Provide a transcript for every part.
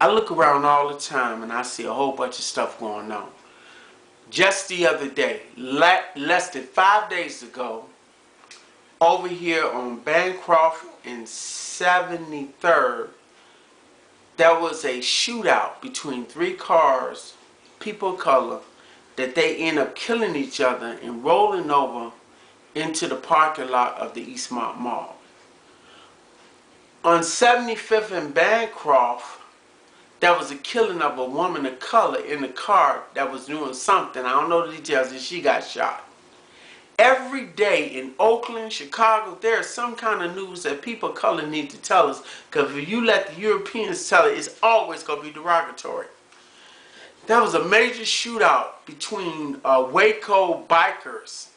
I look around all the time and I see a whole bunch of stuff going on. Just the other day, less than 5 days ago, over here on Bancroft and 73rd, there was a shootout between three cars, people of color, that they end up killing each other and rolling over into the parking lot of the Eastmont Mall. On 75th and Bancroft, there was a killing of a woman of color in the car that was doing something. I don't know the details, and she got shot. Every day in Oakland, Chicago, there's some kind of news that people of color need to tell us, because if you let the Europeans tell it, it's always going to be derogatory. There was a major shootout between Waco bikers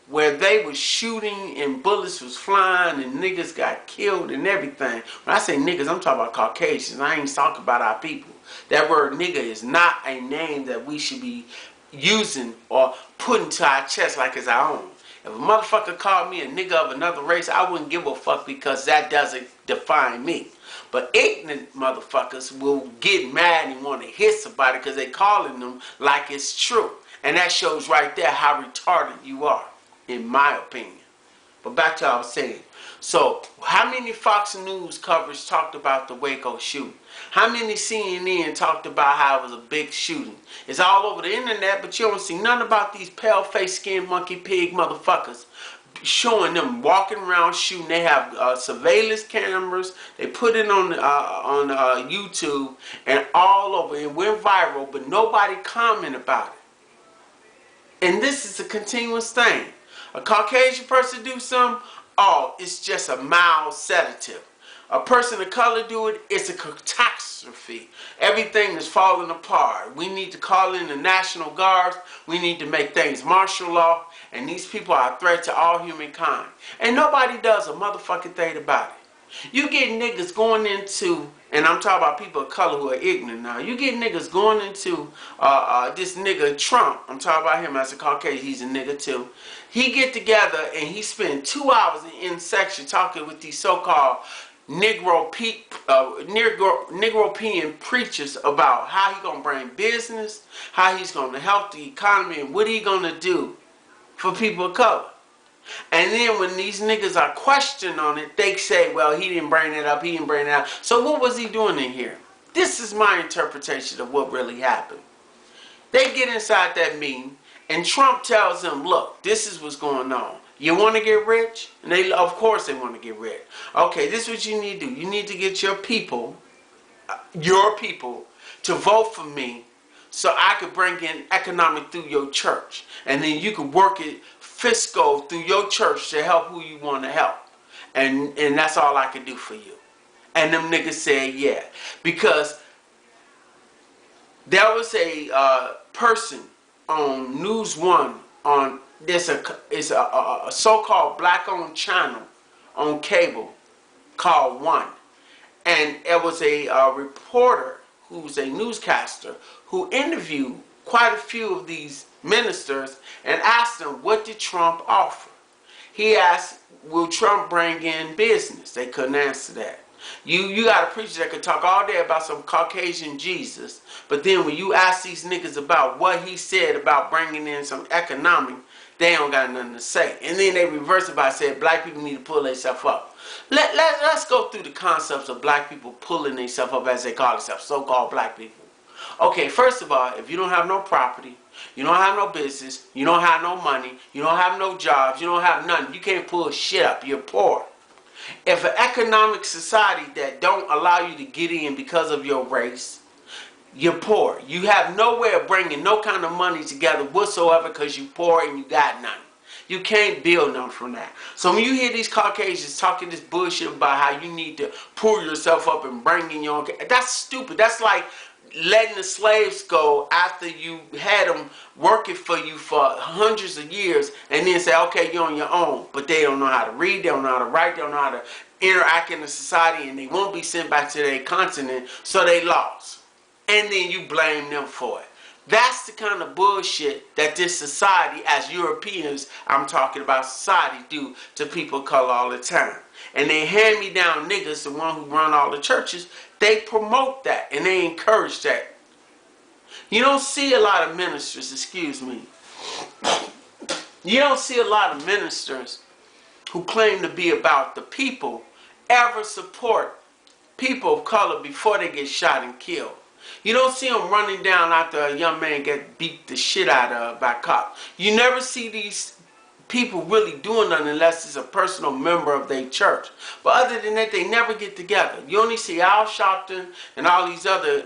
where they was shooting and bullets was flying and niggas got killed and everything. When I say niggas, I'm talking about Caucasians. I ain't talking about our people. That word nigga is not a name that we should be using or putting to our chest like it's our own. If a motherfucker called me a nigga of another race, I wouldn't give a fuck, because that doesn't define me. But ignorant motherfuckers will get mad and want to hit somebody because they calling them like it's true. And that shows right there how retarded you are, in my opinion. But back to what I was saying. So, how many Fox News coverage talked about the Waco shooting? How many CNN talked about how it was a big shooting? It's all over the internet, but you don't see nothing about these pale-faced, skin monkey pig motherfuckers showing them walking around shooting. They have surveillance cameras. They put it on YouTube and all over. It went viral, but nobody commented about it. And this is a continuous thing. A Caucasian person do something, oh, it's just a mild sedative. A person of color do it, it's a catastrophe. Everything is falling apart. We need to call in the National Guards. We need to make things martial law. And these people are a threat to all humankind. And nobody does a motherfucking thing about it. You get niggas going into, and I'm talking about people of color who are ignorant now. You get niggas going into this nigga Trump. I'm talking about him as a Caucasian. He's a nigga too. He get together and he spend 2 hours in section talking with these so-called Negropean preachers about how he gonna bring business, how he's gonna help the economy, and what he gonna do for people of color. And then when these niggas are questioned on it, they say, well, he didn't bring it up, he didn't bring it up. So what was he doing in here? This is my interpretation of what really happened. They get inside that meeting, and Trump tells them, look, this is what's going on. You want to get rich? And they, of course they want to get rich. Okay, this is what you need to do. You need to get your people to vote for me so I could bring in economic through your church. And then you could work it fiscal through your church to help who you want to help. And that's all I can do for you. And them niggas said yeah. Because there was a person on News One on it's a so-called black-owned channel on cable called One. And it was a reporter who's a newscaster who interviewed quite a few of these ministers and asked them, what did Trump offer? He asked, will Trump bring in business? They couldn't answer that. You got a preacher that could talk all day about some Caucasian Jesus, but then when you ask these niggas about what he said about bringing in some economic, they don't got nothing to say. And then they reverse it by saying black people need to pull themselves up. Let's go through the concepts of black people pulling themselves up, as they call themselves, so-called black people. Okay, first of all, if you don't have no property, you don't have no business, you don't have no money, you don't have no jobs, you don't have nothing, you can't pull shit up, you're poor. If an economic society that don't allow you to get in because of your race, you're poor. You have no way of bringing no kind of money together whatsoever because you're poor and you got nothing. You can't build nothing from that. So when you hear these Caucasians talking this bullshit about how you need to pull yourself up and bring in your own, that's stupid. That's like letting the slaves go after you had them working for you for hundreds of years and then say, okay, you're on your own. But they don't know how to read, they don't know how to write, they don't know how to interact in the society, and they won't be sent back to their continent, so they lost. And then you blame them for it. That's the kind of bullshit that this society, as Europeans, I'm talking about society, do to people of color all the time. And they hand-me-down niggas, the one who run all the churches, they promote that and they encourage that. You don't see a lot of ministers, excuse me. You don't see a lot of ministers who claim to be about the people ever support people of color before they get shot and killed. You don't see them running down after a young man get beat the shit out of by cops. You never see these people really doing nothing unless it's a personal member of their church. But other than that, they never get together. You only see Al Sharpton and all these other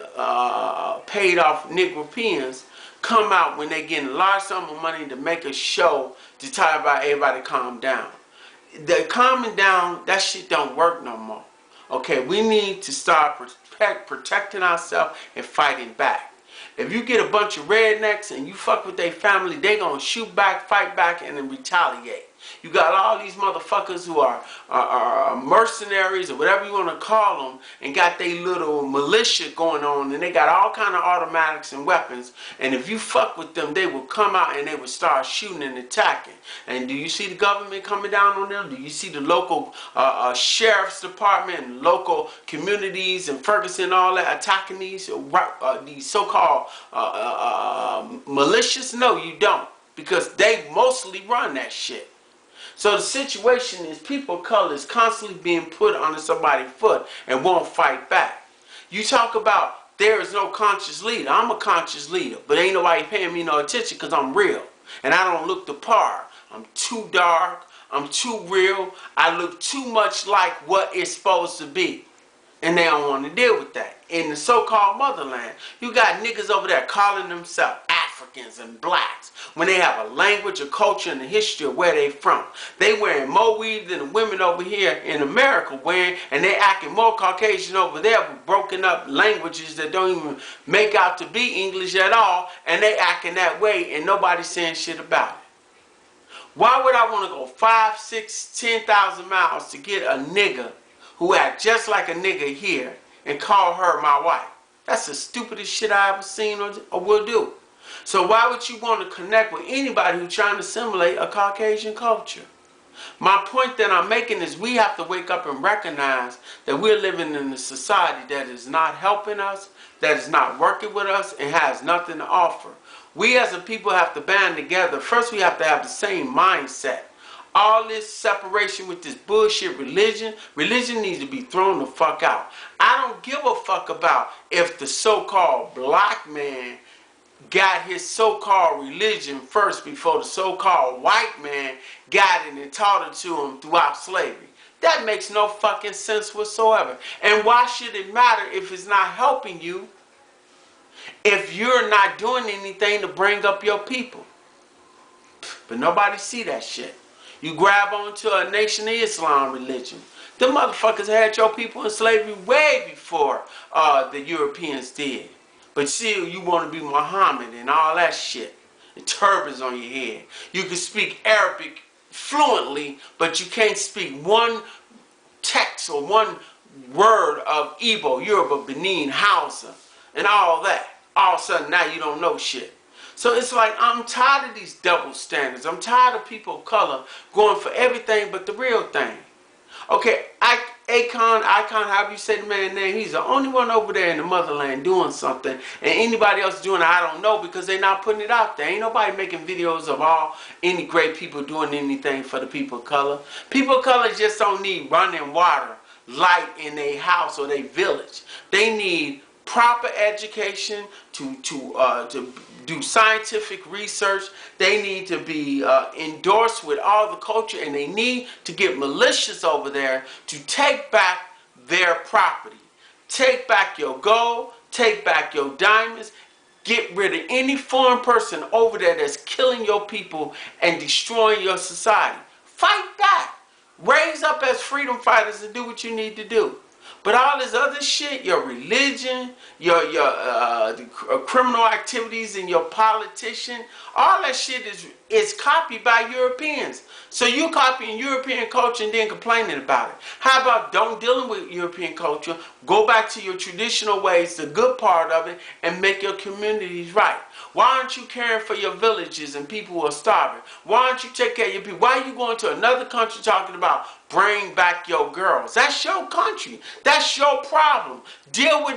paid off Negropeans come out when they get a large sum of money to make a show to tell about everybody calm down. The calming down, that shit don't work no more. Okay, we need to start protecting ourselves and fighting back. If you get a bunch of rednecks and you fuck with their family, they gonna shoot back, fight back, and then retaliate. You got all these motherfuckers who are mercenaries or whatever you want to call them, and got their little militia going on, and they got all kind of automatics and weapons. And if you fuck with them, they will come out and they will start shooting and attacking. And do you see the government coming down on them? Do you see the local sheriff's department and local communities and Ferguson and all that attacking these so-called militias? No, you don't, because they mostly run that shit. So the situation is people of color is constantly being put under somebody's foot and won't fight back. You talk about there is no conscious leader. I'm a conscious leader, but ain't nobody paying me no attention because I'm real. And I don't look the part. I'm too dark. I'm too real. I look too much like what it's supposed to be. And they don't want to deal with that. In the so-called motherland, you got niggas over there calling themselves Africans and blacks when they have a language, a culture, and a history of where they from. They wearing more weed than the women over here in America wearing, and they acting more Caucasian over there with broken up languages that don't even make out to be English at all, and they acting that way and nobody's saying shit about it. Why would I want to go 5, 6, 10,000 miles to get a nigga who act just like a nigga here and call her my wife? That's the stupidest shit I ever seen or will do. So why would you want to connect with anybody who's trying to assimilate a Caucasian culture? My point that I'm making is we have to wake up and recognize that we're living in a society that is not helping us, that is not working with us, and has nothing to offer. We as a people have to band together. First, we have to have the same mindset. All this separation with this bullshit religion needs to be thrown the fuck out. I don't give a fuck about if the so-called black man got his so-called religion first before the so-called white man got it and taught it to him throughout slavery. That makes no fucking sense whatsoever. And why should it matter if it's not helping you, if you're not doing anything to bring up your people? But nobody see that shit. You grab onto a Nation of Islam religion. The motherfuckers had your people in slavery way before the Europeans did. But still, you want to be Muhammad and all that shit. And turbans on your head. You can speak Arabic fluently, but you can't speak one text or one word of Igbo, Yoruba, Benin, Hausa, and all that. All of a sudden, now you don't know shit. So it's like, I'm tired of these double standards. I'm tired of people of color going for everything but the real thing. Okay, Icon, however you say the man's name, he's the only one over there in the motherland doing something. And anybody else doing it, I don't know, because they're not putting it out there. Ain't nobody making videos of any great people doing anything for the people of color. People of color just don't need running water, light in their house or their village. They need proper education to do scientific research. They need to be endorsed with all the culture, and they need to get militias over there to take back their property. Take back your gold, take back your diamonds, get rid of any foreign person over there that's killing your people and destroying your society. Fight back. Raise up as freedom fighters and do what you need to do. But all this other shit, your religion, your criminal activities, and your politician, all that shit is copied by Europeans. So you copying European culture and then complaining about it. How about don't dealing with European culture? Go back to your traditional ways, the good part of it, and make your communities right. Why aren't you caring for your villages and people who are starving? Why aren't you taking care of your people? Why are you going to another country talking about bring back your girls? That's your country. That's your problem. Deal with it.